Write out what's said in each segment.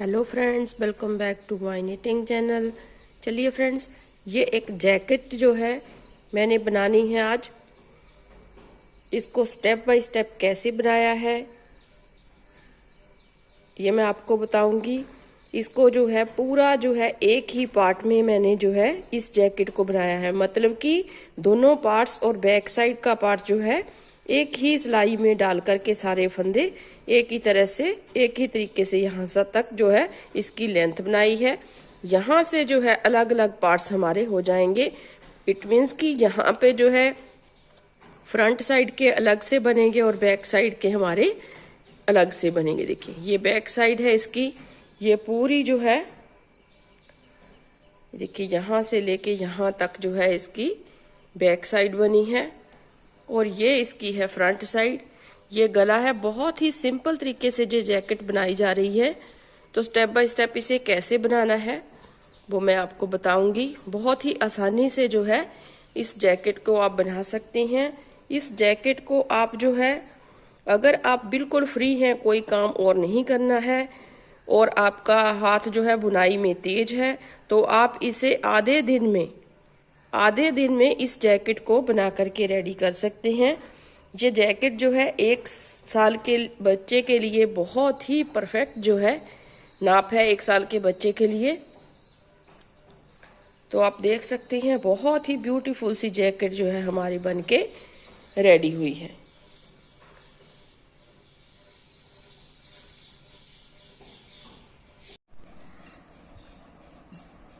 Hello friends, welcome back to my knitting channel. चलिए friends, ये एक जैकेट जो है मैंने बनानी है आज। इसको स्टेप बाय स्टेप कैसे बनाया है ये मैं आपको बताऊंगी। इसको जो है पूरा जो है एक ही पार्ट में मैंने जो है इस जैकेट को बनाया है, मतलब कि दोनों पार्ट्स और बैक साइड का पार्ट जो है एक ही सिलाई में डाल करके सारे फंदे एक ही तरह से एक ही तरीके से यहाँ से तक जो है इसकी लेंथ बनाई है। यहाँ से जो है अलग अलग पार्ट्स हमारे हो जाएंगे। इट मीन्स कि यहाँ पे जो है फ्रंट साइड के अलग से बनेंगे और बैक साइड के हमारे अलग से बनेंगे। देखिए ये बैक साइड है इसकी, ये पूरी जो है देखिए यहाँ से लेके यहाँ तक जो है इसकी बैक साइड बनी है और ये इसकी है फ्रंट साइड। ये गला है। बहुत ही सिंपल तरीके से जो जैकेट बनाई जा रही है, तो स्टेप बाय स्टेप इसे कैसे बनाना है वो मैं आपको बताऊंगी। बहुत ही आसानी से जो है इस जैकेट को आप बना सकते हैं। इस जैकेट को आप जो है अगर आप बिल्कुल फ्री हैं, कोई काम और नहीं करना है और आपका हाथ जो है बुनाई में तेज है, तो आप इसे आधे दिन में इस जैकेट को बना करके रेडी कर सकते हैं। ये जैकेट जो है 1 साल के बच्चे के लिए बहुत ही परफेक्ट जो है नाप है 1 साल के बच्चे के लिए। तो आप देख सकते हैं बहुत ही ब्यूटीफुल सी जैकेट जो है हमारी बनके रेडी हुई है।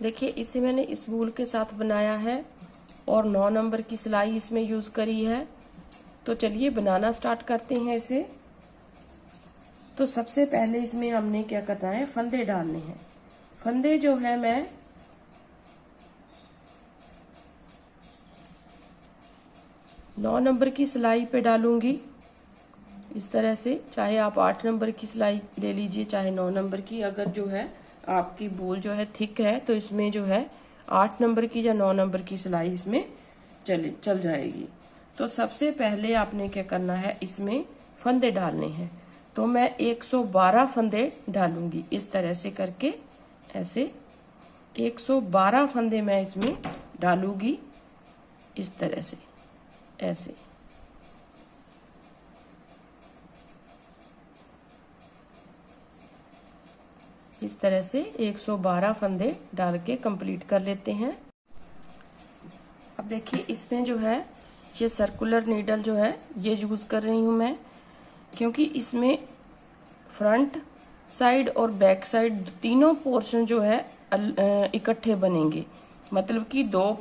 देखिए इसे मैंने इस वूल के साथ बनाया है और 9 नंबर की सिलाई इसमें यूज करी है। तो चलिए बनाना स्टार्ट करते हैं इसे। तो सबसे पहले इसमें हमने क्या करना है, फंदे डालने हैं। फंदे जो है मैं 9 नंबर की सिलाई पे डालूंगी इस तरह से। चाहे आप 8 नंबर की सिलाई ले लीजिए, चाहे 9 नंबर की। अगर जो है आपकी वूल जो है थिक है तो इसमें जो है 8 नंबर की या 9 नंबर की सिलाई इसमें चल जाएगी। तो सबसे पहले आपने क्या करना है, इसमें फंदे डालने हैं। तो मैं 112 फंदे डालूंगी इस तरह से करके, ऐसे 112 फंदे मैं इसमें डालूंगी इस तरह से, ऐसे। इस तरह से 112 फंदे डाल के कंप्लीट कर लेते हैं। अब देखिए इसमें जो है ये सर्कुलर नीडल जो है ये यूज कर रही हूं मैं, क्योंकि इसमें फ्रंट साइड और बैक साइड तीनों पोर्शन जो है इकट्ठे बनेंगे। मतलब कि दो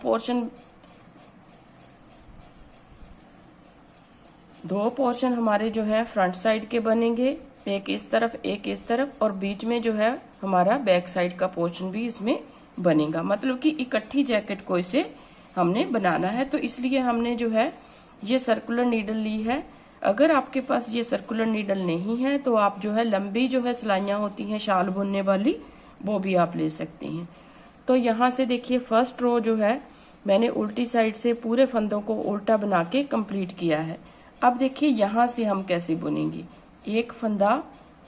पोर्शन हमारे जो है फ्रंट साइड के बनेंगे, एक इस तरफ एक इस तरफ, और बीच में जो है हमारा बैक साइड का पोर्शन भी इसमें बनेगा। मतलब कि इकट्ठी जैकेट को इसे हमने बनाना है। तो इसलिए हमने जो है ये सर्कुलर नीडल ली है। अगर आपके पास ये सर्कुलर नीडल नहीं है तो आप जो है लंबी जो है सिलाइयाँ होती हैं शाल बुनने वाली, वो भी आप ले सकते हैं। तो यहाँ से देखिए फर्स्ट रो जो है मैंने उल्टी साइड से पूरे फंदों को उल्टा बना के कंप्लीट किया है। अब देखिए यहाँ से हम कैसे बुनेंगे। एक फंदा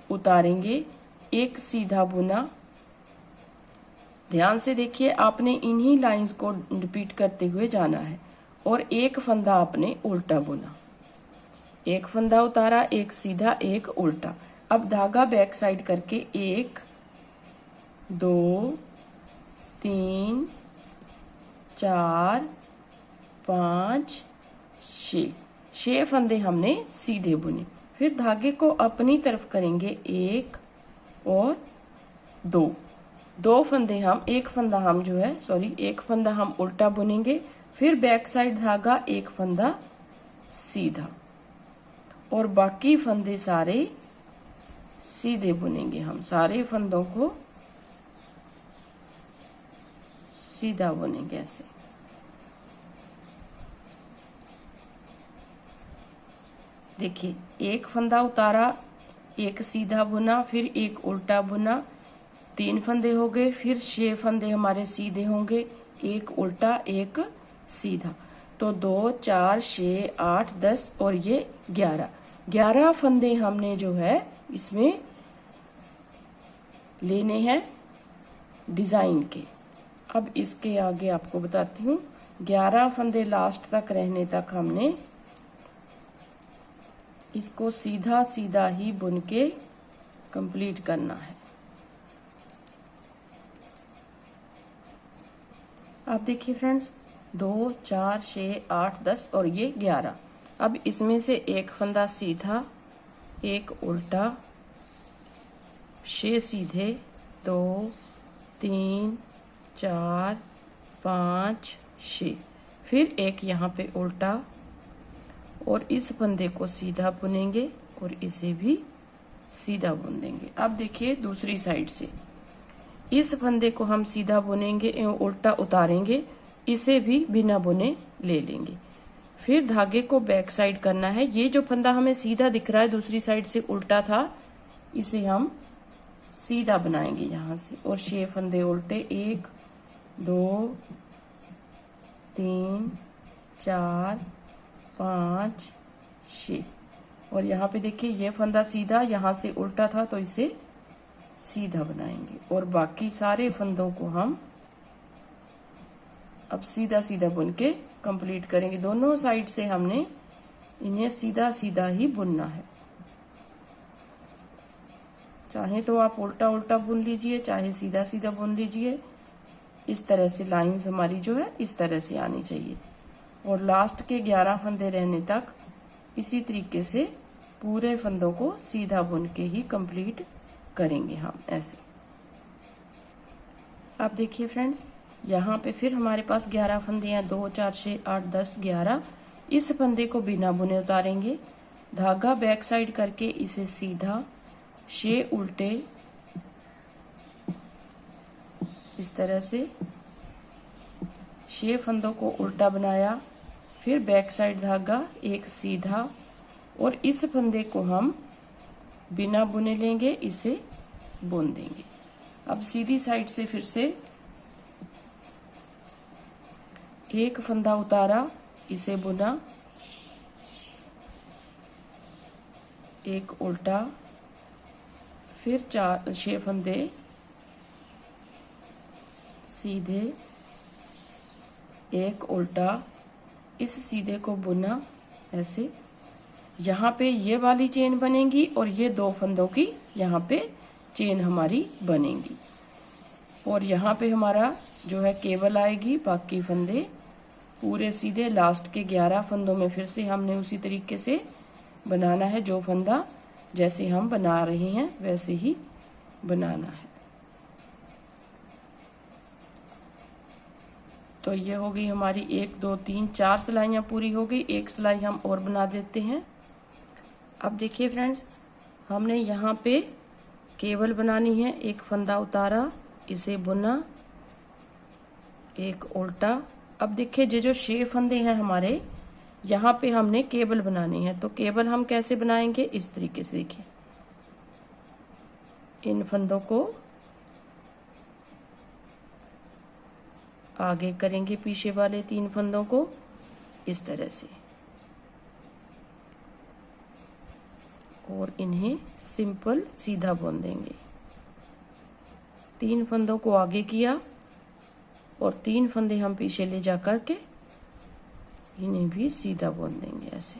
उतारेंगे, एक सीधा बुना। ध्यान से देखिए, आपने इन्हीं लाइंस को रिपीट करते हुए जाना है। और एक फंदा आपने उल्टा बुना, एक फंदा उतारा, एक सीधा एक उल्टा। अब धागा बैक साइड करके 1 2 3 4 5 6 फंदे हमने सीधे बुने। फिर धागे को अपनी तरफ करेंगे 1 और 2 फंदे हम, एक फंदा हम उल्टा बुनेंगे। फिर बैक साइड धागा, एक फंदा सीधा, और बाकी फंदे सारे सीधे बुनेंगे। हम सारे फंदों को सीधा बुनेंगे ऐसे। देखिए एक फंदा उतारा, एक सीधा बुना, फिर एक उल्टा बुना, 3 फंदे हो गए। फिर 6 फंदे हमारे सीधे होंगे, एक उल्टा एक सीधा। तो 2 4 6 8 10 और ये 11 फंदे हमने जो है इसमें लेने हैं डिजाइन के। अब इसके आगे आपको बताती हूँ, 11 फंदे लास्ट तक रहने तक हमने इसको सीधा सीधा ही बुन के कंप्लीट करना है। आप देखिए फ्रेंड्स, 2, 4, 6, 8, 10 और ये 11। अब इसमें से एक फंदा सीधा, एक उल्टा, 6 सीधे, 2, 3, 4, 5, 6, फिर एक यहाँ पे उल्टा और इस फंदे को सीधा बुनेंगे और इसे भी सीधा बुन देंगे। अब देखिए दूसरी साइड से इस फंदे को हम सीधा बुनेंगे एवं उल्टा उतारेंगे, इसे भी बिना बुने ले लेंगे। फिर धागे को बैक साइड करना है। ये जो फंदा हमें सीधा दिख रहा है दूसरी साइड से उल्टा था, इसे हम सीधा बनाएंगे यहाँ से और 6 फंदे उल्टे, 1, 2, 3, 4, 5, 6 और यहाँ पे देखिए ये फंदा सीधा यहाँ से उल्टा था तो इसे सीधा बनाएंगे और बाकी सारे फंदों को हम अब सीधा सीधा बुन के कंप्लीट करेंगे। दोनों साइड से हमने इन्हें सीधा सीधा ही बुनना है। चाहे तो आप उल्टा उल्टा बुन लीजिए, चाहे सीधा सीधा बुन लीजिए। इस तरह से लाइंस हमारी जो है इस तरह से आनी चाहिए और लास्ट के 11 फंदे रहने तक इसी तरीके से पूरे फंदों को सीधा बुन के ही कंप्लीट करेंगे हम ऐसे। अब देखिए फ्रेंड्स, यहाँ पे फिर हमारे पास 11 फंदे हैं, 2, 4, 6, 8, 10, 11। इस फंदे को बिना बुने उतारेंगे, धागा बैक साइड करके इसे सीधा, 6 उल्टे इस तरह से 6 फंदों को उल्टा बनाया, फिर बैक साइड धागा एक सीधा और इस फंदे को हम बिना बुने लेंगे, इसे बुन देंगे। अब सीधी साइड से फिर से एक फंदा उतारा, इसे बुना, एक उल्टा, फिर 6 फंदे सीधे, एक उल्टा, इस सीधे को बुना ऐसे। यहाँ पे ये वाली चेन बनेगी और ये 2 फंदों की यहाँ पे चेन हमारी बनेगी और यहाँ पे हमारा जो है केबल आएगी। बाकी फंदे पूरे सीधे लास्ट के 11 फंदों में फिर से हमने उसी तरीके से बनाना है। जो फंदा जैसे हम बना रहे हैं वैसे ही बनाना है। तो ये हो गई हमारी 1, 2, 3, 4 सिलाइयाँ पूरी हो गई। एक सिलाई हम और बना देते हैं। अब देखिए फ्रेंड्स, हमने यहाँ पे केबल बनानी है। एक फंदा उतारा, इसे बुना, एक उल्टा। अब देखिए ये जो 6 फंदे हैं हमारे, यहाँ पे हमने केबल बनानी है। तो केबल हम कैसे बनाएंगे, इस तरीके से देखिए, इन फंदों को आगे करेंगे, पीछे वाले 3 फंदों को इस तरह से और इन्हें सिंपल सीधा बुन देंगे। 3 फंदों को आगे किया और 3 फंदे हम पीछे ले जा करके इन्हें भी सीधा बुन देंगे ऐसे।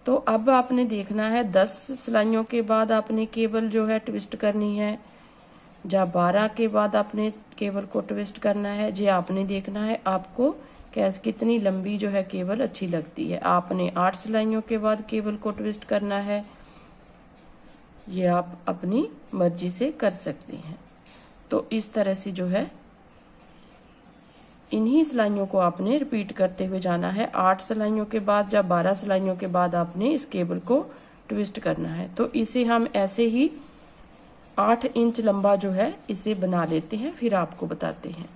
तो अब आपने देखना है 10 सिलाइयों के बाद आपने केबल जो है ट्विस्ट करनी है, या 12 के बाद आपने केबल को ट्विस्ट करना है। ये आपने देखना है आपको कैसे कितनी लंबी जो है केबल अच्छी लगती है। आपने 8 सिलाइयों के बाद केबल को ट्विस्ट करना है, ये आप अपनी मर्जी से कर सकते हैं। तो इस तरह से जो है इन्हीं सिलाइयों को आपने रिपीट करते हुए जाना है। 8 सिलाइयों के बाद या 12 सिलाइयों के बाद आपने इस केबल को ट्विस्ट करना है। तो इसे हम ऐसे ही 8 इंच लंबा जो है इसे बना लेते हैं, फिर आपको बताते हैं।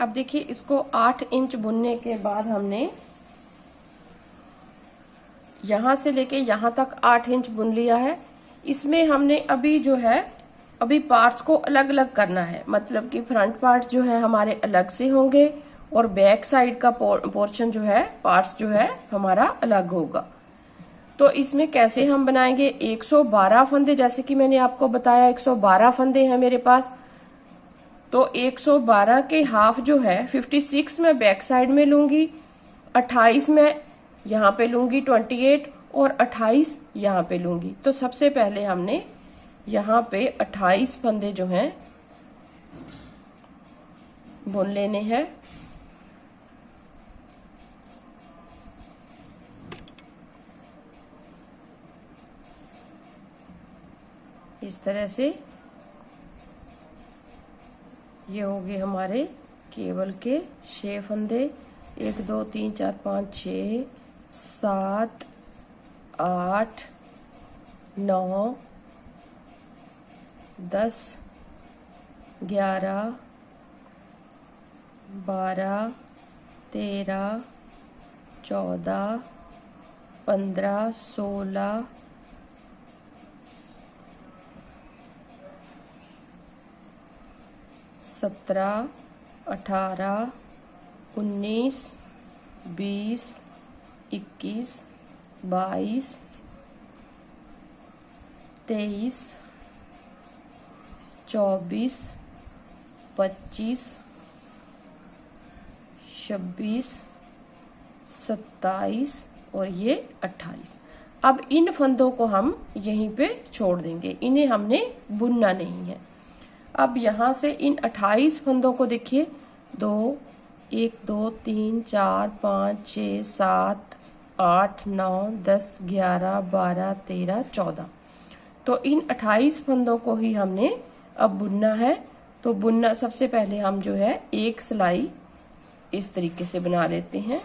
अब देखिए, इसको 8 इंच बुनने के बाद हमने यहां से लेके यहां तक 8 इंच बुन लिया है। इसमें हमने अभी पार्ट्स को अलग अलग करना है। मतलब कि फ्रंट पार्ट जो है हमारे अलग से होंगे और बैक साइड का पोर्शन जो है पार्ट्स जो है हमारा अलग होगा। तो इसमें कैसे हम बनाएंगे, 112 फंदे, जैसे कि मैंने आपको बताया 112 फंदे हैं मेरे पास। तो 112 के हाफ जो है 56 मैं बैक साइड में लूंगी, 28 मैं यहाँ पे लूंगी 28, और 28 यहाँ पे लूंगी। तो सबसे पहले हमने यहाँ पे 28 फंदे जो हैं बुन लेने हैं। इस तरह से ये हो गए हमारे केबल के 6 फंदे, 1 2 3 4 5 6 7 8 9 10 11 12 13 14 15 16 17 18 19 20 21 22 23 24 25 26 27 और ये 28। अब इन फंदों को हम यहीं पे छोड़ देंगे, इन्हें हमने बुनना नहीं है। अब यहाँ से इन 28 फंदों को देखिए, 2 1 2 3 4 5 6 7 8 9 10 11 12 13 14। तो इन 28 फंदों को ही हमने अब बुनना है। तो बुनना, सबसे पहले हम जो है एक सिलाई इस तरीके से बना लेते हैं।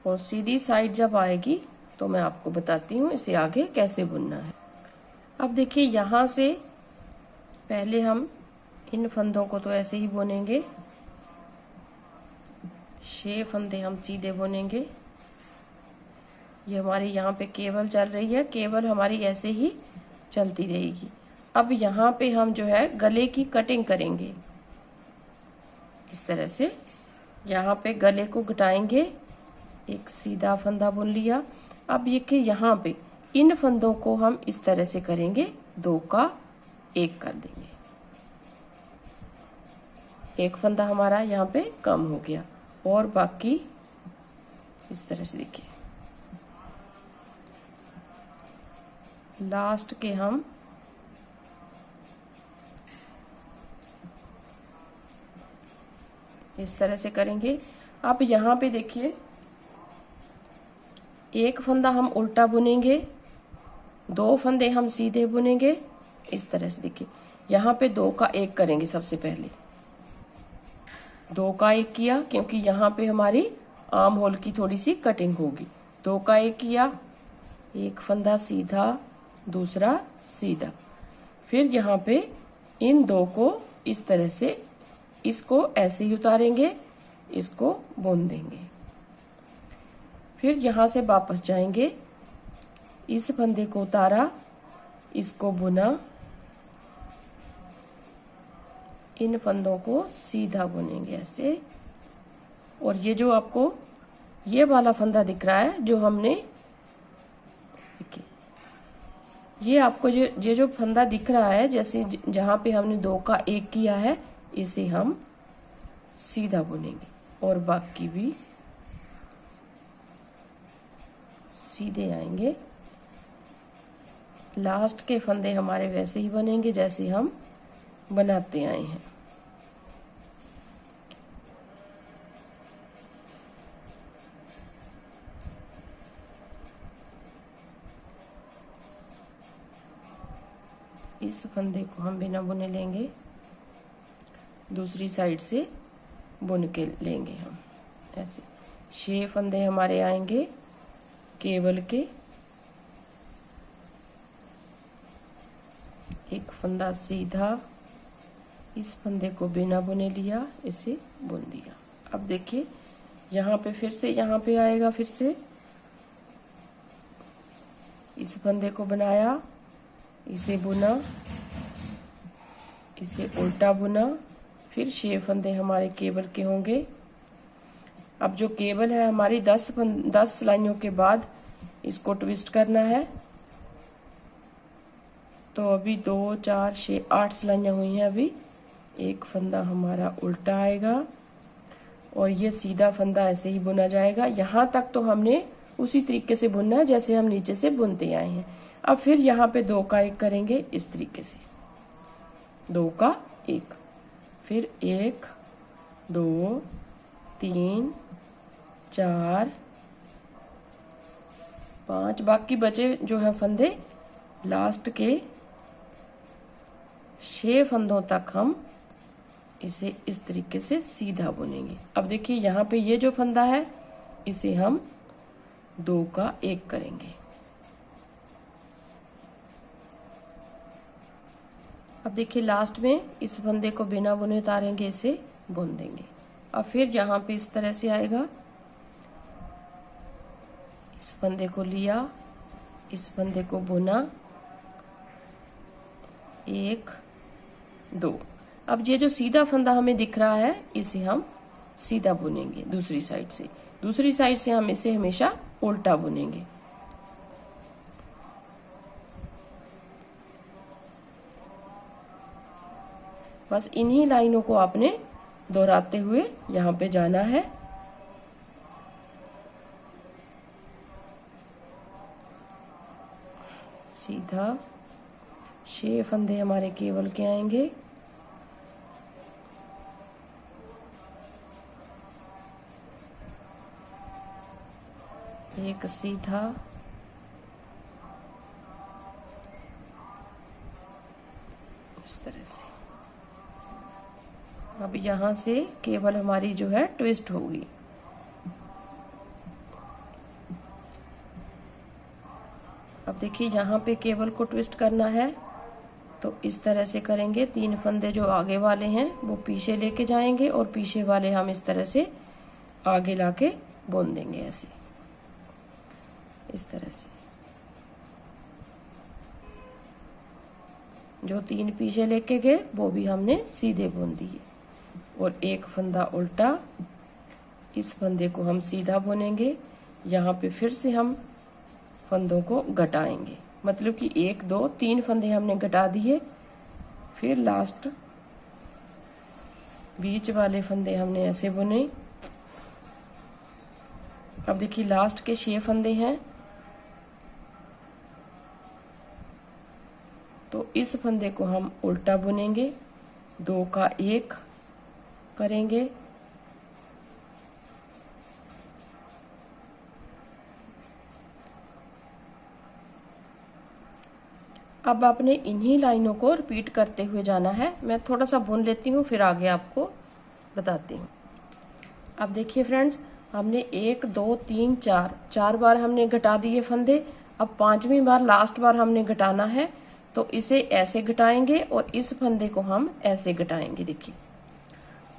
और सीधी साइड जब आएगी तो मैं आपको बताती हूँ इसे आगे कैसे बुनना है। अब देखिए, यहाँ से पहले हम इन फंदों को तो ऐसे ही बुनेंगे, 6 फंदे हम सीधे बुनेंगे। ये हमारी यहाँ पे केबल चल रही है, केबल हमारी ऐसे ही चलती रहेगी। अब यहाँ पे हम जो है गले की कटिंग करेंगे, इस तरह से यहाँ पे गले को घटाएंगे, एक सीधा फंदा बुन लिया। अब ये कि यहाँ पे इन फंदों को हम इस तरह से करेंगे, 2 का 1 कर देंगे। एक फंदा हमारा यहाँ पे कम हो गया, और बाकी इस तरह से देखिए, लास्ट के हम इस तरह से करेंगे। अब यहाँ पे देखिए, एक फंदा हम उल्टा बुनेंगे, 2 फंदे हम सीधे बुनेंगे, इस तरह से देखिए। यहाँ पे 2 का 1 करेंगे, सबसे पहले 2 का 1 किया, क्योंकि यहाँ पे हमारी आर्म होल की थोड़ी सी कटिंग होगी। 2 का 1 किया, एक फंदा सीधा, दूसरा सीधा। फिर यहाँ पे इन 2 को इस तरह से, इसको ऐसे ही उतारेंगे, इसको बुन देंगे। फिर यहाँ से वापस जाएंगे, इस फंदे को उतारा, इसको बुना, इन फंदों को सीधा बुनेंगे ऐसे। और ये जो आपको ये वाला फंदा दिख रहा है जो हमने, देखिए ये आपको ये जो फंदा दिख रहा है, जैसे जहाँ पे हमने 2 का 1 किया है, इसे हम सीधा बुनेंगे, और बाकी भी सीधे आएंगे। लास्ट के फंदे हमारे वैसे ही बनेंगे जैसे हम बनाते आए हैं। इस फंदे को हम बिना बुने लेंगे, दूसरी साइड से बुन के लेंगे हम ऐसे। 6 फंदे हमारे आएंगे केबल के, एक फंदा सीधा, इस फंदे को बिना बुने लिया, इसे बुन दिया। अब देखिए यहाँ पे फिर से, यहाँ पे आएगा, फिर से इस फंदे को बनाया, इसे बुना, इसे उल्टा बुना, फिर 6 फंदे हमारे केबल के होंगे। अब जो केबल है हमारी 10 सिलाइयों के बाद इसको ट्विस्ट करना है। तो अभी 2 4 6 8 सिलाइयाँ हुई हैं। अभी एक फंदा हमारा उल्टा आएगा और ये सीधा फंदा ऐसे ही बुना जाएगा। यहाँ तक तो हमने उसी तरीके से बुनना है जैसे हम नीचे से बुनते आए हैं। अब फिर यहाँ पे 2 का 1 करेंगे इस तरीके से, 2 का 1, फिर 1 2 3 4 5, बाकी बचे जो है फंदे लास्ट के 6 फंदों तक हम इसे इस तरीके से सीधा बुनेंगे। अब देखिए यहाँ पे ये जो फंदा है इसे हम 2 का 1 करेंगे। अब देखिए लास्ट में इस फंदे को बिना बुने उतारेंगे, इसे बुन देंगे। अब फिर यहाँ पे इस तरह से आएगा, इस फंदे को लिया, इस फंदे को बुना, 1 2। अब ये जो सीधा फंदा हमें दिख रहा है इसे हम सीधा बुनेंगे दूसरी साइड से। दूसरी साइड से हम इसे हमेशा उल्टा बुनेंगे। बस इन्हीं लाइनों को आपने दोहराते हुए यहाँ पे जाना है। सीधा 6 फंदे हमारे केबल के आएंगे। एक सीधा, इस तरह से। अब यहाँ से केबल हमारी जो है ट्विस्ट होगी। अब देखिए यहाँ पे केबल को ट्विस्ट करना है तो इस तरह से करेंगे। 3 फंदे जो आगे वाले हैं वो पीछे लेके जाएंगे और पीछे वाले हम इस तरह से आगे लाके बुन देंगे, ऐसे इस तरह से। जो 3 पीछे लेके गए वो भी हमने सीधे बुन दिए। और एक फंदा उल्टा, इस फंदे को हम सीधा बुनेंगे। यहाँ पे फिर से हम फंदों को घटाएंगे, मतलब कि 1 2 3 फंदे हमने घटा दिए। फिर लास्ट बीच वाले फंदे हमने ऐसे बुने। अब देखिए लास्ट के 6 फंदे हैं तो इस फंदे को हम उल्टा बुनेंगे, 2 का 1 करेंगे। अब आपने इन्हीं लाइनों को रिपीट करते हुए जाना है। मैं थोड़ा सा बुन लेती हूँ फिर आगे आपको बताती हूँ। अब देखिए फ्रेंड्स, हमने 1 2 3 4 बार हमने घटा दिए फंदे। अब 5वीं बार लास्ट बार हमने घटाना है तो इसे ऐसे घटाएंगे और इस फंदे को हम ऐसे घटाएंगे। देखिए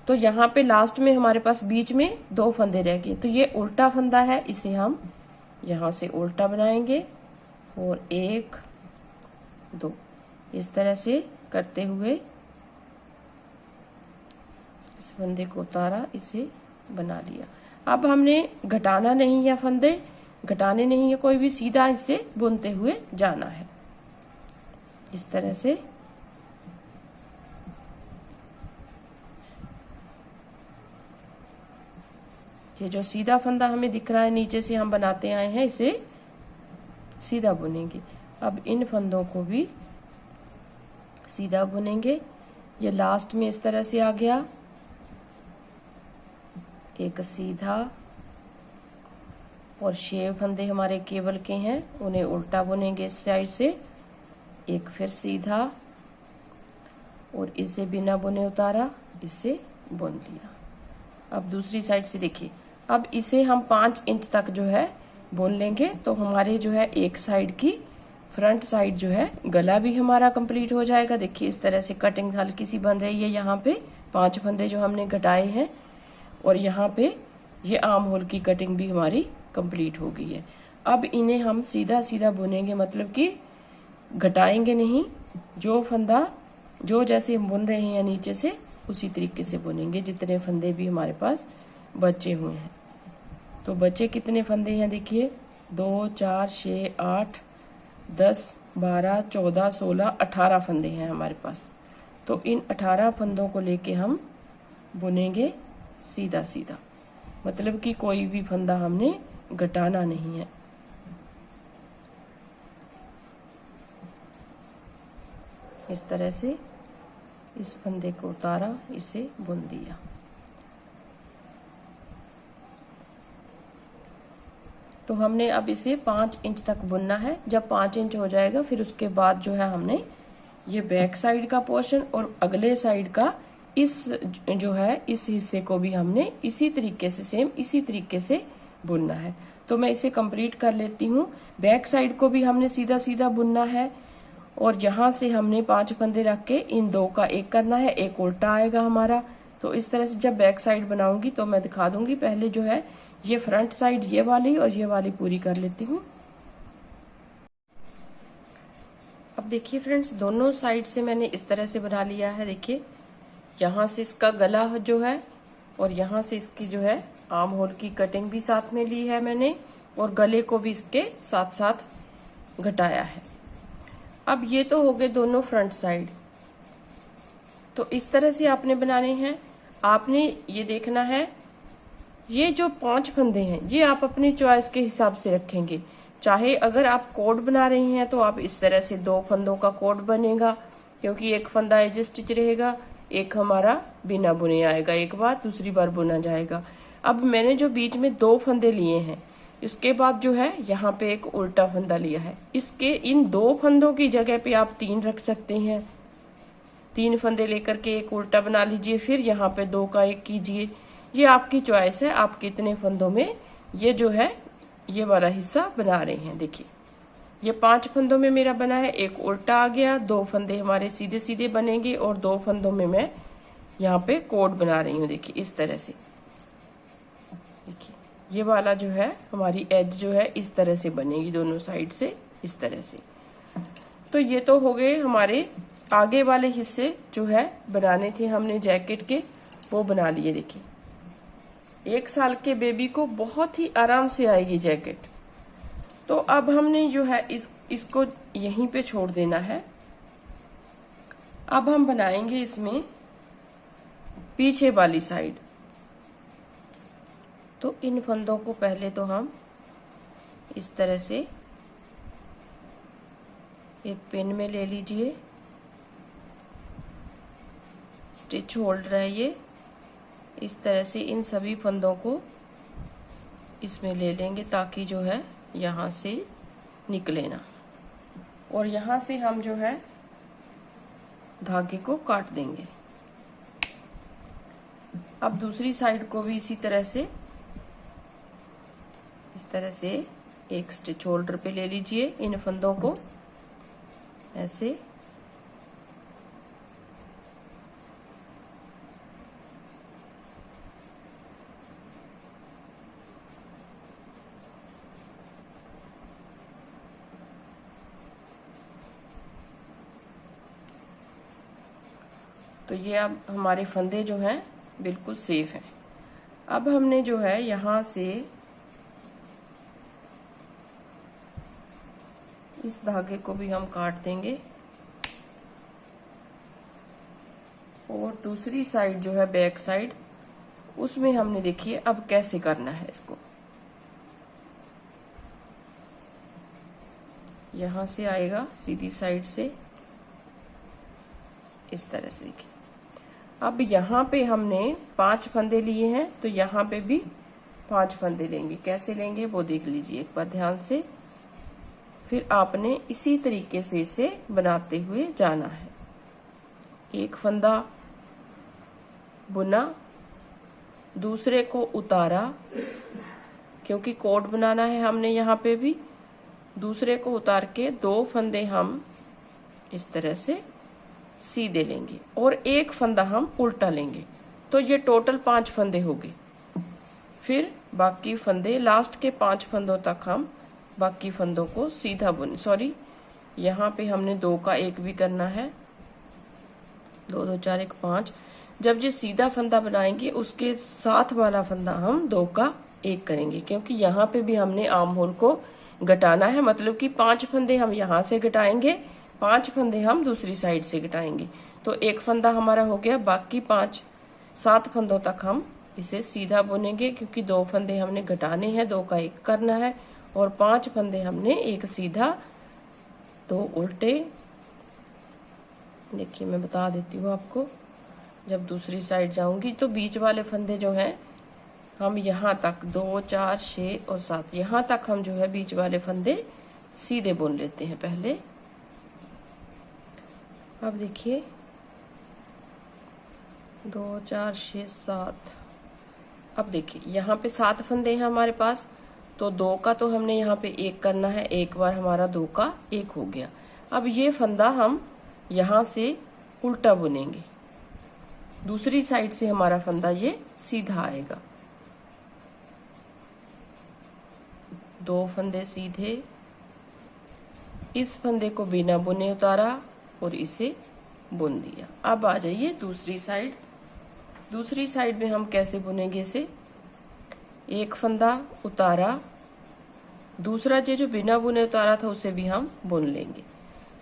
तो यहाँ पे लास्ट में हमारे पास बीच में 2 फंदे रह गए, तो ये उल्टा फंदा है, इसे हम यहाँ से उल्टा बनाएंगे और 1 2 इस तरह से करते हुए इस फंदे को उतारा, इसे बना लिया। अब हमने घटाना नहीं है, फंदे घटाने नहीं है कोई भी, सीधा इसे बुनते हुए जाना है इस तरह से। ये जो सीधा फंदा हमें दिख रहा है नीचे से हम बनाते आए हैं, इसे सीधा बुनेंगे। अब इन फंदों को भी सीधा बुनेंगे। ये लास्ट में इस तरह से आ गया, एक सीधा, और 6 फंदे हमारे केबल के हैं, उन्हें उल्टा बुनेंगे इस साइड से, एक फिर सीधा और इसे बिना बुने उतारा, इसे बुन लिया। अब दूसरी साइड से देखिए, अब इसे हम 5 इंच तक जो है बुन लेंगे तो हमारे जो है एक साइड की फ्रंट साइड जो है गला भी हमारा कंप्लीट हो जाएगा। देखिए इस तरह से कटिंग हल्की सी बन रही है। यहाँ पे 5 फंदे जो हमने घटाए हैं और यहाँ पे ये आर्म होल की कटिंग भी हमारी कंप्लीट हो गई है। अब इन्हें हम सीधा सीधा बुनेंगे, मतलब कि घटाएंगे नहीं। जो फंदा जो जैसे हम बुन रहे हैं नीचे से उसी तरीके से बुनेंगे, जितने फंदे भी हमारे पास बचे हुए हैं। तो बचे कितने फंदे हैं देखिए, 2 4 6 8 10 12 14 16 18 फंदे हैं हमारे पास। तो इन 18 फंदों को लेके हम बुनेंगे सीधा सीधा, मतलब कि कोई भी फंदा हमने घटाना नहीं है। इस तरह से इस फंदे को उतारा, इसे बुन दिया। तो हमने अब इसे 5 इंच तक बुनना है। जब 5 इंच हो जाएगा फिर उसके बाद जो है हमने ये बैक साइड का पोर्शन और अगले साइड का इस जो है इस हिस्से को भी हमने इसी तरीके से सेम इसी तरीके से बुनना है। तो मैं इसे कंप्लीट कर लेती हूँ। बैक साइड को भी हमने सीधा सीधा बुनना है और यहाँ से हमने 5 फंदे रख के इन 2 का एक करना है, एक उल्टा आएगा हमारा। तो इस तरह से जब बैक साइड बनाऊंगी तो मैं दिखा दूंगी। पहले जो है ये फ्रंट साइड ये वाली और ये वाली पूरी कर लेती हूँ। अब देखिए फ्रेंड्स, दोनों साइड से मैंने इस तरह से बना लिया है। देखिए यहाँ से इसका गला जो है और यहाँ से इसकी जो है आर्म होल की कटिंग भी साथ में ली है मैंने, और गले को भी इसके साथ साथ घटाया है। अब ये तो हो गए दोनों फ्रंट साइड। तो इस तरह से आपने बनाने हैं। आपने ये देखना है, ये जो 5 फंदे हैं ये आप अपनी चॉइस के हिसाब से रखेंगे। चाहे अगर आप कोड बना रही हैं तो आप इस तरह से 2 फंदों का कोड बनेगा, क्योंकि एक फंदा एज स्टिच रहेगा, एक हमारा बिना बुने आएगा, एक बार दूसरी बार बुना जाएगा। अब मैंने जो बीच में 2 फंदे लिए हैं, इसके बाद जो है यहाँ पे एक उल्टा फंदा लिया है। इसके इन 2 फंदों की जगह पे आप 3 रख सकते हैं। 3 फंदे लेकर के एक उल्टा बना लीजिए, फिर यहाँ पे 2 का एक कीजिए। ये आपकी चॉइस है, आप कितने फंदों में ये जो है ये वाला हिस्सा बना रहे हैं। देखिए ये 5 फंदों में मेरा बना है, एक उल्टा आ गया, 2 फंदे हमारे सीधे सीधे बनेंगे और 2 फंदों में मैं यहाँ पे कोड बना रही हूँ। देखिए इस तरह से, देखिए ये वाला जो है हमारी एज जो है इस तरह से बनेगी दोनों साइड से, इस तरह से। तो ये तो हो गए हमारे आगे वाले हिस्से जो है बनाने थे हमने जैकेट के, वो बना लिए। देखिए 1 साल के बेबी को बहुत ही आराम से आएगी जैकेट। तो अब हमने जो है इसको यहीं पे छोड़ देना है। अब हम बनाएंगे इसमें पीछे वाली साइड। तो इन फंदों को पहले तो हम इस तरह से एक पिन में ले लीजिए, स्टिच होल्डर है ये। इस तरह से इन सभी फंदों को इसमें ले लेंगे ताकि जो है यहाँ से निकले ना, और यहाँ से हम जो है धागे को काट देंगे। अब दूसरी साइड को भी इसी तरह से इस तरह से एक स्टिच होल्डर पे ले लीजिए इन फंदों को ऐसे। तो ये अब हमारे फंदे जो हैं बिल्कुल सेफ हैं। अब हमने जो है यहाँ से इस धागे को भी हम काट देंगे, और दूसरी साइड जो है बैक साइड, उसमें हमने देखिए अब कैसे करना है इसको। यहाँ से आएगा सीधी साइड से इस तरह से। देखिए अब यहाँ पे हमने 5 फंदे लिए हैं, तो यहाँ पे भी 5 फंदे लेंगे। कैसे लेंगे वो देख लीजिए एक बार ध्यान से। फिर आपने इसी तरीके से इसे बनाते हुए जाना है। एक फंदा बुना, दूसरे को उतारा, क्योंकि कोड बनाना है हमने यहाँ पे भी। दूसरे को उतार के 2 फंदे हम इस तरह से सीधे लेंगे और एक फंदा हम उल्टा लेंगे। तो ये टोटल 5 फंदे हो गए। फिर बाकी फंदे लास्ट के 5 फंदों तक हम बाकी फंदों को सीधा बुन, सॉरी यहाँ पे हमने 2 का एक भी करना है। 2 2 4 1 5। जब ये सीधा फंदा बनाएंगे उसके साथ वाला फंदा हम 2 का 1 करेंगे, क्योंकि यहाँ पे भी हमने आर्म होल को घटाना है। मतलब कि 5 फंदे हम यहाँ से घटाएंगे, 5 फंदे हम दूसरी साइड से घटाएंगे। तो 1 फंदा हमारा हो गया, बाकी 7 फंदों तक हम इसे सीधा बुनेंगे, क्योंकि 2 फंदे हमने घटाने हैं, 2 का 1 करना है, और 5 फंदे हमने 1 सीधा 2 उल्टे। देखिए मैं बता देती हूँ आपको, जब दूसरी साइड जाऊंगी तो बीच वाले फंदे जो हैं हम यहाँ तक 2 4 6 और 7 यहाँ तक हम जो है बीच वाले फंदे सीधे बुन लेते हैं पहले। अब देखिए 2 4 6 7। अब देखिए यहाँ पे 7 फंदे हैं हमारे पास, तो 2 का तो हमने यहाँ पे 1 करना है, एक बार हमारा 2 का 1 हो गया। अब ये फंदा हम यहाँ से उल्टा बुनेंगे, दूसरी साइड से हमारा फंदा ये सीधा आएगा। 2 फंदे सीधे, इस फंदे को बिना बुने उतारा और इसे बुन दिया। अब आ जाइए दूसरी साइड। दूसरी साइड में हम कैसे बुनेंगे इसे, 1 फंदा उतारा, दूसरा जो बिना बुने उतारा था उसे भी हम बुन लेंगे।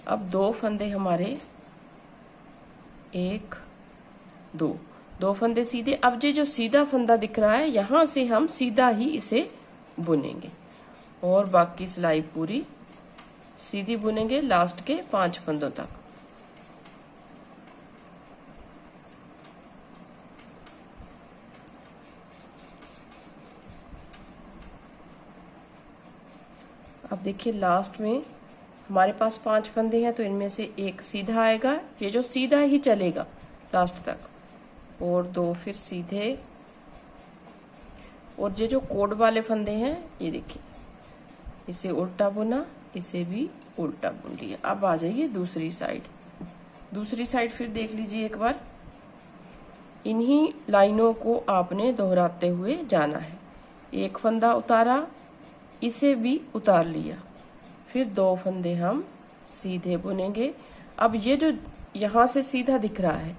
अब 2 फंदे हमारे 1 2 फंदे सीधे। अब जो सीधा फंदा दिख रहा है यहाँ से हम सीधा ही इसे बुनेंगे, और बाकी सिलाई पूरी सीधी बुनेंगे लास्ट के 5 फंदों तक। अब देखिए लास्ट में हमारे पास 5 फंदे हैं, तो इनमें से 1 सीधा आएगा, ये जो सीधा ही चलेगा लास्ट तक, और 2 फिर सीधे, और ये जो कोड वाले फंदे हैं ये देखिए, इसे उल्टा बुना, इसे भी उल्टा बुन लिया। अब आ जाइए दूसरी साइड। दूसरी साइड फिर देख लीजिए एक बार, इन्हीं लाइनों को आपने दोहराते हुए जाना है। 1 फंदा उतारा, इसे भी उतार लिया, फिर 2 फंदे हम सीधे बुनेंगे। अब ये जो यहाँ से सीधा दिख रहा है,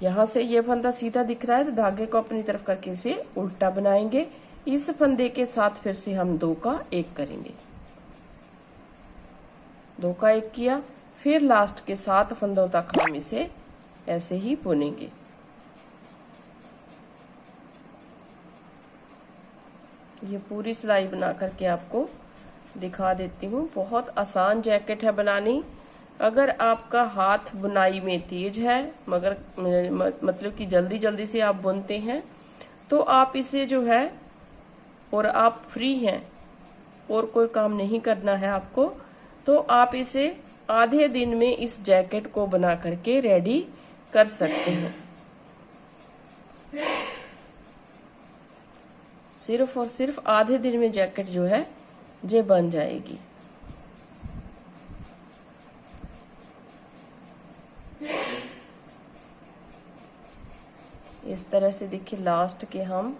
यहाँ से ये फंदा सीधा दिख रहा है, तो धागे को अपनी तरफ करके इसे उल्टा बनाएंगे। इस फंदे के साथ फिर से हम 2 का 1 करेंगे, 2 का 1 किया, फिर लास्ट के 7 फंदों तक हम इसे ऐसे ही बुनेंगे। ये पूरी सिलाई बना करके आपको दिखा देती हूँ। बहुत आसान जैकेट है बनानी। अगर आपका हाथ बुनाई में तेज है, मगर मतलब कि जल्दी जल्दी से आप बुनते हैं, तो आप इसे जो है, और आप फ्री हैं और कोई काम नहीं करना है आपको, तो आप इसे आधे दिन में इस जैकेट को बना करके रेडी कर सकते हैं। सिर्फ और सिर्फ आधे दिन में जैकेट जो है ये बन जाएगी। इस तरह से देखिए लास्ट के हम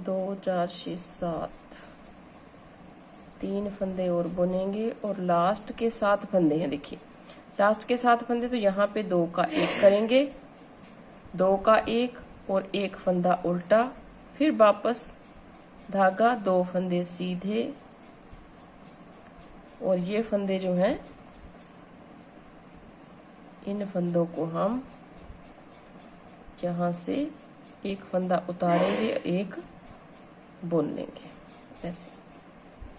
2 4 6 7 3 फंदे और बुनेंगे, और लास्ट के 7 फंदे हैं। देखिए लास्ट के 7 फंदे, तो यहाँ पे 2 का 1 करेंगे, 2 का 1 और 1 फंदा उल्टा, फिर वापस धागा, 2 फंदे सीधे, और ये फंदे जो हैं इन फंदों को हम यहाँ से 1 फंदा उतारेंगे, 1 बुन लेंगे ऐसे।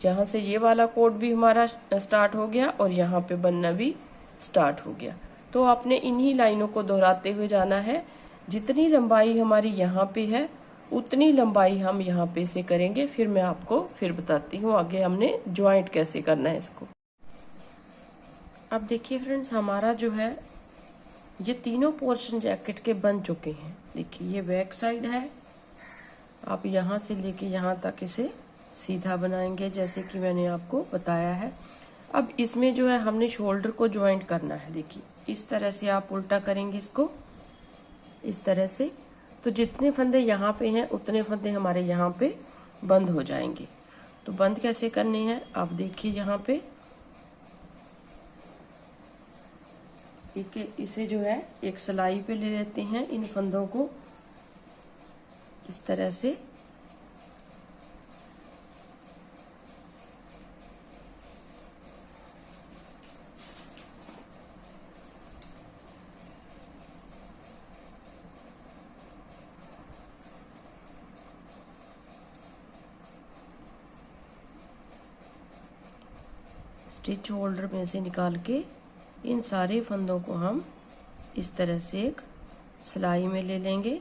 यहाँ से ये वाला कोड भी हमारा स्टार्ट हो गया और यहाँ पे बनना भी स्टार्ट हो गया। तो आपने इन्हीं लाइनों को दोहराते हुए जाना है। जितनी लंबाई हमारी यहाँ पे है उतनी लंबाई हम यहाँ पे से करेंगे। फिर मैं आपको फिर बताती हूँ आगे हमने ज्वाइंट कैसे करना है इसको। अब देखिए फ्रेंड्स, हमारा जो है ये तीनों पोर्शन जैकेट के बन चुके हैं। देखिए ये बैक साइड है, आप यहाँ से लेके यहाँ तक इसे सीधा बनाएंगे जैसे कि मैंने आपको बताया है। अब इसमें जो है हमने शोल्डर को ज्वाइंट करना है। देखिए इस तरह से आप उल्टा करेंगे इसको, इस तरह से, तो जितने फंदे यहाँ पे हैं उतने फंदे हमारे यहाँ पे बंद हो जाएंगे। तो बंद कैसे करने हैं आप देखिए, यहाँ पे इसे जो है एक सिलाई पे ले लेते हैं, इन फंदों को इस तरह से। स्टिच होल्डर में से निकाल के इन सारे फंदों को हम इस तरह से एक सिलाई में ले लेंगे,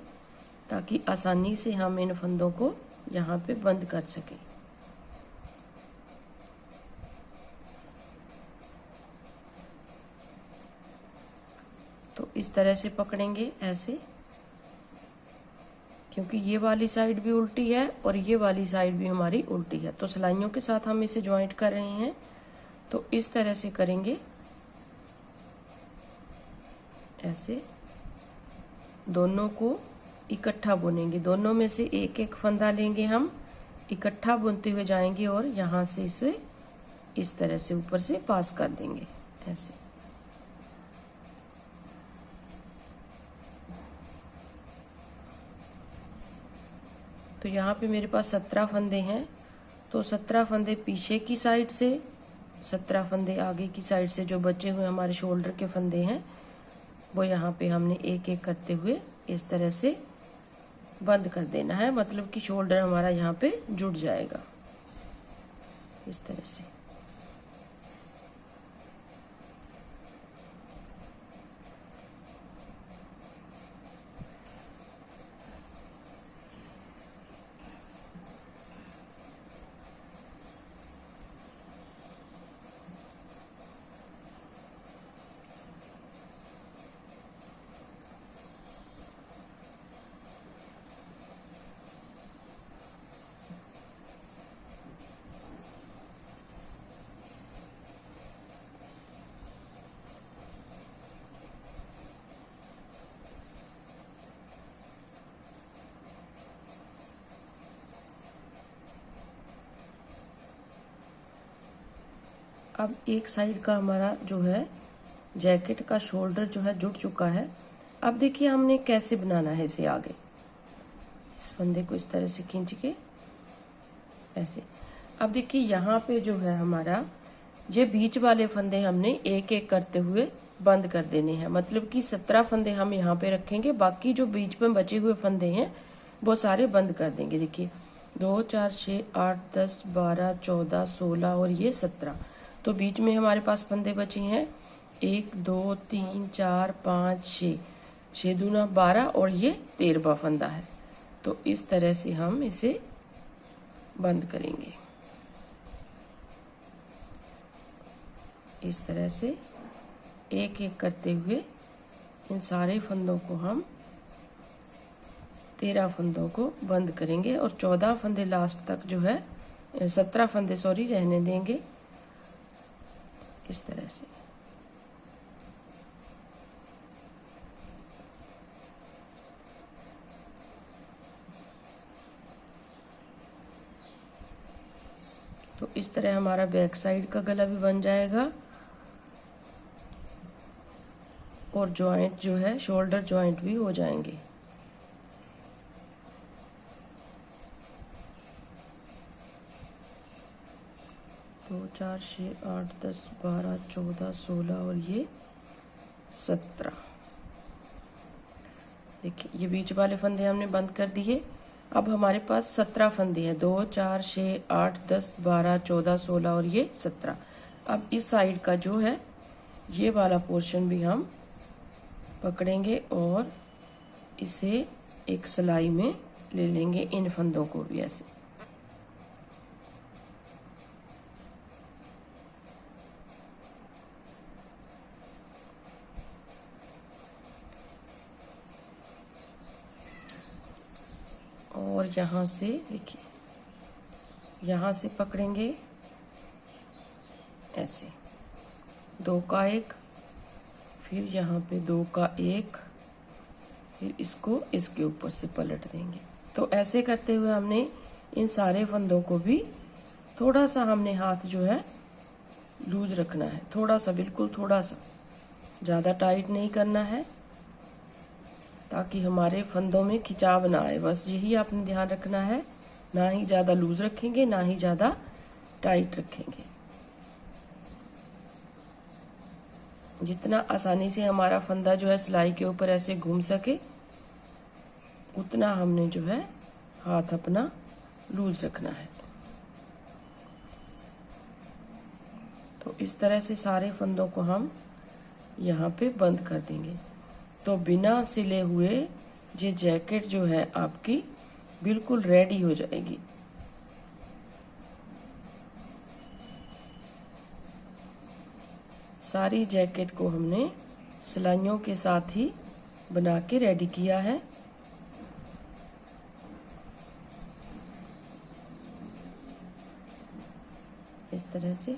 ताकि आसानी से हम इन फंदों को यहाँ पे बंद कर सकें। तो इस तरह से पकड़ेंगे ऐसे, क्योंकि ये वाली साइड भी उल्टी है और ये वाली साइड भी हमारी उल्टी है, तो सिलाइयों के साथ हम इसे ज्वाइंट कर रहे हैं। तो इस तरह से करेंगे, ऐसे दोनों को इकट्ठा बुनेंगे। दोनों में से एक एक फंदा लेंगे, हम इकट्ठा बुनते हुए जाएंगे और यहाँ से इसे इस तरह से ऊपर से पास कर देंगे ऐसे। तो यहाँ पे मेरे पास 17 फंदे हैं, तो 17 फंदे पीछे की साइड से, 17 फंदे आगे की साइड से, जो बचे हुए हमारे शोल्डर के फंदे हैं वो यहाँ पे हमने एक एक करते हुए इस तरह से बंद कर देना है। मतलब कि शोल्डर हमारा यहाँ पे जुड़ जाएगा इस तरह से। अब एक साइड का हमारा जो है जैकेट का शोल्डर जो है जुड़ चुका है। अब देखिए हमने कैसे बनाना है इसे आगे। इस फंदे को इस तरह से खींच के ऐसे। अब देखिए यहाँ पे जो है हमारा ये बीच वाले फंदे हमने एक एक करते हुए बंद कर देने हैं। मतलब कि 17 फंदे हम यहाँ पे रखेंगे, बाकी जो बीच में बचे हुए फंदे हैं वो सारे बंद कर देंगे। देखिए 2 4 6 8 10 12 14 16 और ये 17। तो बीच में हमारे पास फंदे बचे हैं 1 2 3 4 5 6, 6 दूना 12 और ये 13वां फंदा है। तो इस तरह से हम इसे बंद करेंगे। इस तरह से एक एक करते हुए इन सारे फंदों को हम 13 फंदों को बंद करेंगे और 14 फंदे लास्ट तक जो है 17 फंदे सॉरी रहने देंगे इस तरह से। तो इस तरह हमारा बैक साइड का गला भी बन जाएगा और जॉइंट जो है शोल्डर जॉइंट भी हो जाएंगे। दो 4 6 8 10 12 14 16 और ये 17। देखिए ये बीच वाले फंदे हमने बंद कर दिए। अब हमारे पास 17 फंदे हैं, 2 4 6 8 10 12 14 16 और ये 17। अब इस साइड का जो है ये वाला पोर्शन भी हम पकड़ेंगे और इसे एक सिलाई में ले लेंगे, इन फंदों को भी ऐसे। और यहाँ से देखिए, यहाँ से पकड़ेंगे ऐसे, 2 का 1, फिर यहाँ पे 2 का 1, फिर इसको इसके ऊपर से पलट देंगे। तो ऐसे करते हुए हमने इन सारे फंदों को भी थोड़ा सा हमने हाथ जो है लूज रखना है, थोड़ा सा, बिल्कुल थोड़ा सा। ज़्यादा टाइट नहीं करना है ताकि हमारे फंदों में खिंचाव ना आए, बस यही आपने ध्यान रखना है। ना ही ज़्यादा लूज रखेंगे ना ही ज़्यादा टाइट रखेंगे। जितना आसानी से हमारा फंदा जो है सिलाई के ऊपर ऐसे घूम सके उतना हमने जो है हाथ अपना लूज रखना है। तो इस तरह से सारे फंदों को हम यहाँ पे बंद कर देंगे। तो बिना सिले हुए ये जैकेट जो है आपकी बिल्कुल रेडी हो जाएगी। सारी जैकेट को हमने सिलाइयों के साथ ही बना के रेडी किया है। इस तरह से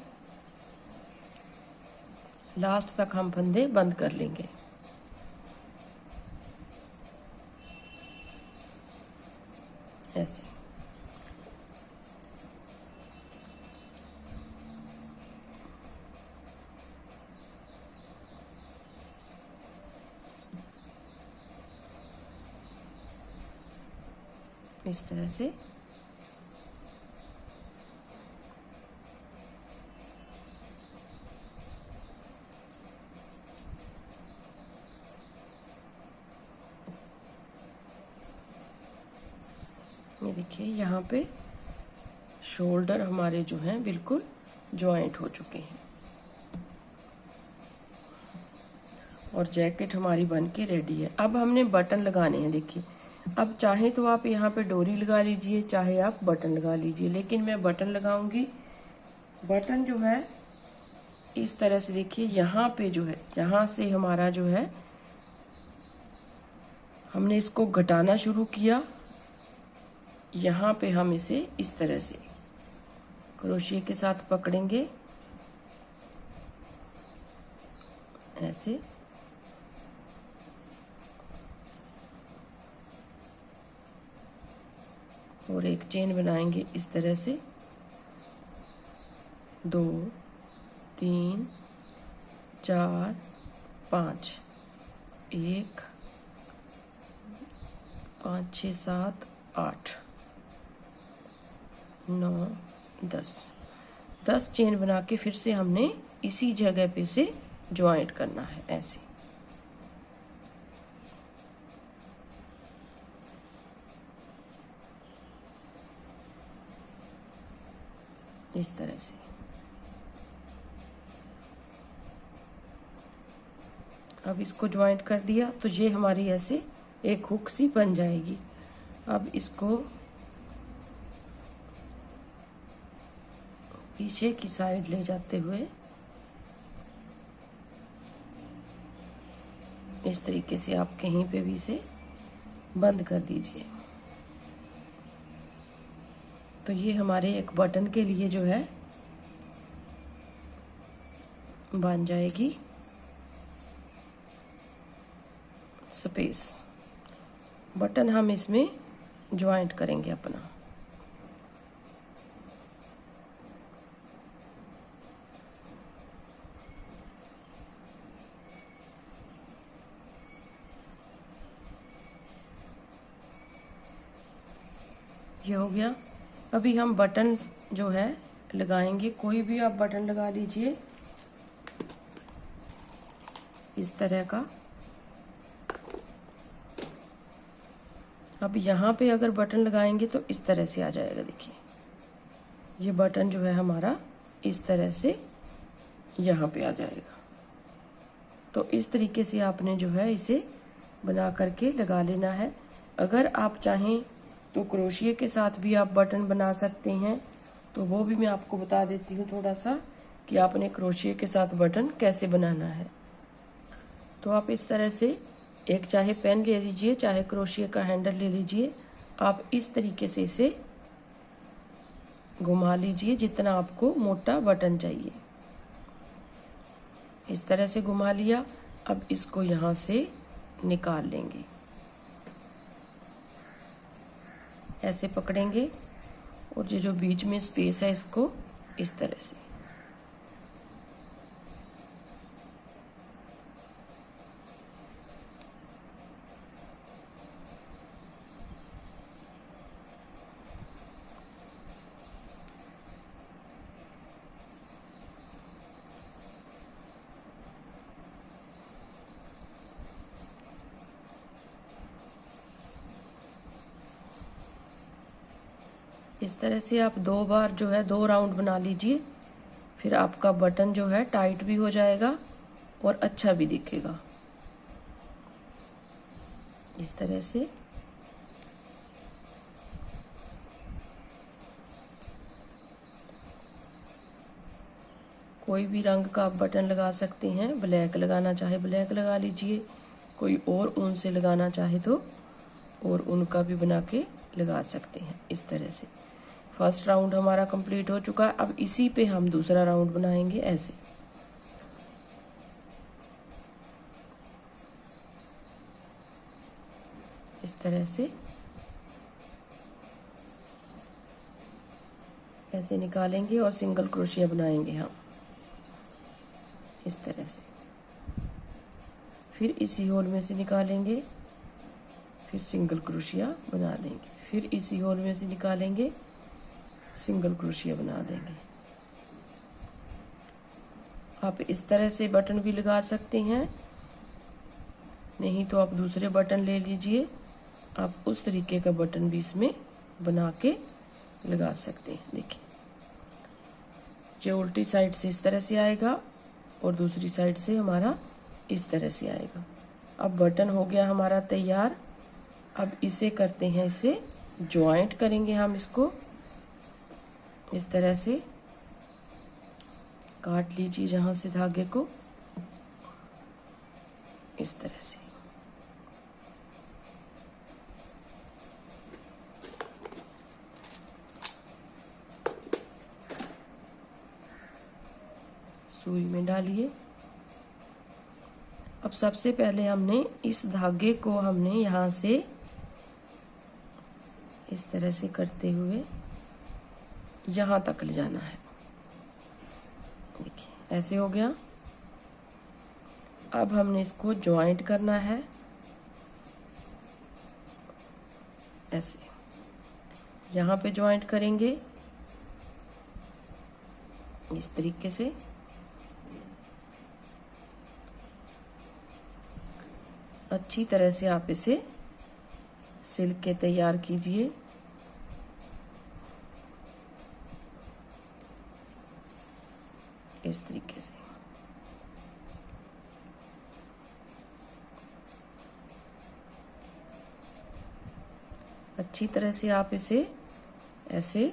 लास्ट तक हम फंदे बंद कर लेंगे। ऐसे इस तरह से ये देखिए यहाँ पे शोल्डर हमारे जो हैं बिल्कुल जॉइंट हो चुके हैं और जैकेट हमारी बन के रेडी है। अब हमने बटन लगाने हैं। देखिए, अब चाहे तो आप यहाँ पे डोरी लगा लीजिए, चाहे आप बटन लगा लीजिए, लेकिन मैं बटन लगाऊंगी। बटन जो है इस तरह से, देखिए यहाँ पे जो है, यहाँ से हमारा जो है हमने इसको घटाना शुरू किया। यहाँ पे हम इसे इस तरह से क्रोशिया के साथ पकड़ेंगे ऐसे, और एक चेन बनाएंगे इस तरह से। 2 3 4 5, 1 5 6 7 8 9 10 चेन बना के फिर से हमने इसी जगह पे से ज्वाइंट करना है ऐसे। इस तरह से अब इसको ज्वाइंट कर दिया तो ये हमारी ऐसे एक हुक सी बन जाएगी। अब इसको पीछे की साइड ले जाते हुए इस तरीके से आप कहीं पे भी इसे बंद कर दीजिए। तो ये हमारे एक बटन के लिए जो है बन जाएगी स्पेस। बटन हम इसमें ज्वाइंट करेंगे अपना। ये हो गया। अभी हम बटन जो है लगाएंगे। कोई भी आप बटन लगा लीजिए इस तरह का। अब यहाँ पे अगर बटन लगाएंगे तो इस तरह से आ जाएगा। देखिए, ये बटन जो है हमारा इस तरह से यहाँ पे आ जाएगा। तो इस तरीके से आपने जो है इसे बना करके लगा लेना है। अगर आप चाहें तो क्रोशिया के साथ भी आप बटन बना सकते हैं, तो वो भी मैं आपको बता देती हूँ थोड़ा सा कि आपने क्रोशिया के साथ बटन कैसे बनाना है। तो आप इस तरह से एक चाहे पेन ले लीजिए, चाहे क्रोशिया का हैंडल ले लीजिए। आप इस तरीके से इसे घुमा लीजिए जितना आपको मोटा बटन चाहिए। इस तरह से घुमा लिया। अब इसको यहाँ से निकाल लेंगे। ऐसे पकड़ेंगे और ये जो बीच में स्पेस है इसको इस तरह से इस तरह से आप 2 बार जो है 2 राउंड बना लीजिए, फिर आपका बटन जो है टाइट भी हो जाएगा और अच्छा भी दिखेगा। इस तरह से कोई भी रंग का आप बटन लगा सकते हैं। ब्लैक लगाना चाहे ब्लैक लगा लीजिए, कोई और ऊन से लगाना चाहे तो और ऊन का भी बना के लगा सकते हैं। इस तरह से फर्स्ट राउंड हमारा कंप्लीट हो चुका है। अब इसी पे हम दूसरा राउंड बनाएंगे ऐसे। इस तरह से ऐसे निकालेंगे और सिंगल क्रोशिया बनाएंगे हम इस तरह से। फिर इसी होल में से निकालेंगे, फिर सिंगल क्रोशिया बना देंगे, फिर इसी होल में से निकालेंगे, सिंगल क्रोशिया बना देंगे। आप इस तरह से बटन भी लगा सकते हैं, नहीं तो आप दूसरे बटन ले लीजिए। आप उस तरीके का बटन भी इसमें बना के लगा सकते हैं। देखिए, जो उल्टी साइड से इस तरह से आएगा और दूसरी साइड से हमारा इस तरह से आएगा। अब बटन हो गया हमारा तैयार। अब इसे करते हैं, इसे ज्वाइंट करेंगे हम। इसको इस तरह से काट लीजिए जहां से धागे को, इस तरह से। सुई में डालिए। अब सबसे पहले हमने इस धागे को हमने यहाँ से इस तरह से करते हुए यहाँ तक ले जाना है। देखिए, ऐसे हो गया। अब हमने इसको ज्वाइंट करना है ऐसे। यहाँ पे ज्वाइंट करेंगे इस तरीके से। अच्छी तरह से आप इसे सिल के तैयार कीजिए। इस तरीके से अच्छी तरह से आप इसे ऐसे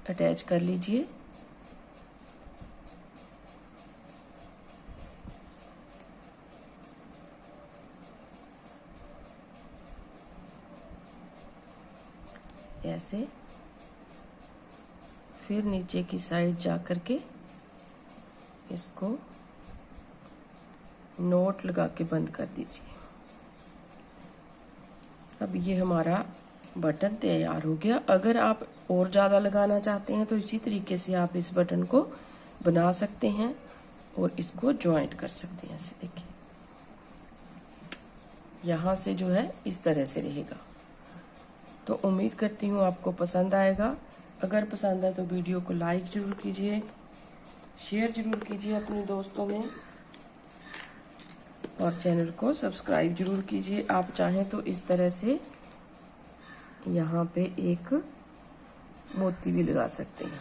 अटैच कर लीजिए। ऐसे फिर नीचे की साइड जा कर के इसको नोट लगा के बंद कर दीजिए। अब ये हमारा बटन तैयार हो गया। अगर आप और ज़्यादा लगाना चाहते हैं तो इसी तरीके से आप इस बटन को बना सकते हैं और इसको ज्वाइंट कर सकते हैं। ऐसे देखिए, यहाँ से जो है इस तरह से रहेगा। तो उम्मीद करती हूँ आपको पसंद आएगा। अगर पसंद आए तो वीडियो को लाइक ज़रूर कीजिए, शेयर ज़रूर कीजिए अपने दोस्तों में और चैनल को सब्सक्राइब ज़रूर कीजिए। आप चाहें तो इस तरह से यहाँ पे एक मोती भी लगा सकते हैं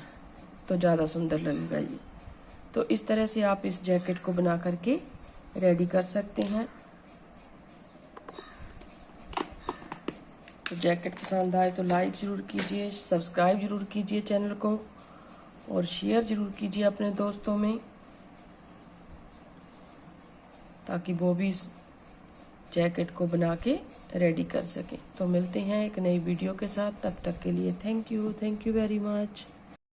तो ज़्यादा सुंदर लगेगा ये। तो इस तरह से आप इस जैकेट को बना करके रेडी कर सकते हैं। तो जैकेट पसंद आए तो लाइक ज़रूर कीजिए, सब्सक्राइब ज़रूर कीजिए चैनल को और शेयर ज़रूर कीजिए अपने दोस्तों में, ताकि वो भी इस जैकेट को बना के रेडी कर सकें। तो मिलते हैं एक नई वीडियो के साथ। तब तक के लिए थैंक यू वेरी मच।